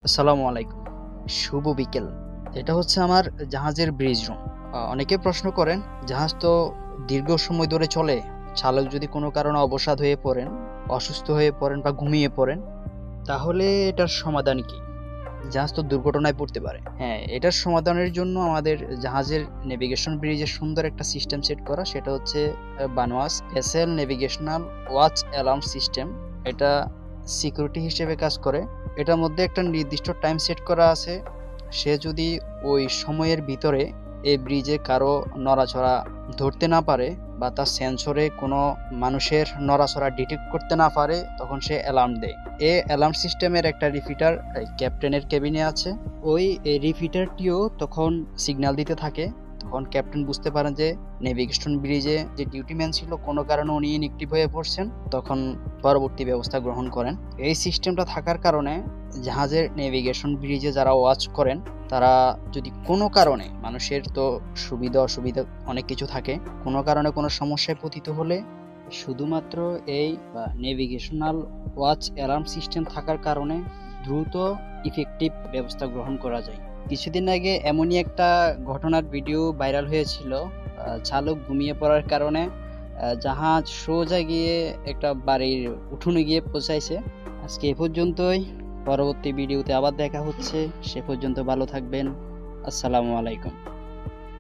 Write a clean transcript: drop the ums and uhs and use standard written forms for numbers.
আসসালামু আলাইকুম। শুভ বিকেল। এটা হচ্ছে আমার জাহাজের ব্রিজ রুম। অনেকে প্রশ্ন করেন, জাহাজ তো দীর্ঘ সময় ধরে চলে। চালক যদি কোনো কারণে অবসাদ হয়ে পড়েন, অসুস্থ হয়ে পড়েন বা ঘুমিয়ে পড়েন, তাহলে এটার সমাধান কি? জাহাজ তো দুর্ঘটনায় পড়তে পারে। হ্যাঁ, এটার সমাধানের জন্য আমাদের জাহাজের নেভিগেশন ব্রিজে সুন্দর একটা সিস্টেম সেট করা। সেটা হচ্ছে BNWAS vessel navigational watch alarm system. এটা সিকিউরিটি হিসেবে কাজ করে। এটার মধ্যে একটা নির্দিষ্ট টাইম সেট করা আছে। সে যদি ওই সময়ের ভিতরে এই ব্রিজে কারো নড়াচড়া ধরতে না পারে বা তার সেন্সরে কোনো মানুষের নড়াচড়া ডিটেক্ট করতে না পারে, তখন সে অ্যালার্ম দেয়। এই অ্যালার্ম সিস্টেমের একটা রিপিটার ক্যাপ্টেনের কেবিনে আছে। ওই রিপিটারটিও তখন সিগন্যাল দিতে থাকে। তখন ক্যাপ্টেন বুঝতে পারেন যে নেভিগেশন ব্রিজে যে ডিউটিম্যান ছিল কোনো কারণে উনি ইনএক্টিভ হয়ে পড়ছেন, তখন পরবর্তী ব্যবস্থা গ্রহণ করেন। এই সিস্টেমটা থাকার কারণে জাহাজের নেভিগেশন ব্রিজে যারা ওয়াচ করেন, তারা যদি কোনো কারণে, মানুষের তো সুবিধা অসুবিধা অনেক কিছু থাকে, কোনো কারণে কোনো সমস্যায় পতিত হলে শুধুমাত্র এই নেভিগেশনাল ওয়াচ অ্যালার্ম সিস্টেম থাকার কারণে দ্রুত ইফেক্টিভ ব্যবস্থা গ্রহণ করা যায়। কিছুদিন আগে এমনই একটা ঘটনার ভিডিও ভাইরাল হয়েছিল। চালক ঘুমিয়ে পড়ার কারণে জাহাজ সোজা গিয়ে একটা বাড়ির উঠোনে গিয়ে পৌঁছাইছে। আজকে এ পর্যন্তই। পরবর্তী ভিডিওতে আবার দেখা হচ্ছে। সে পর্যন্ত ভালো থাকবেন। আসসালামু আলাইকুম।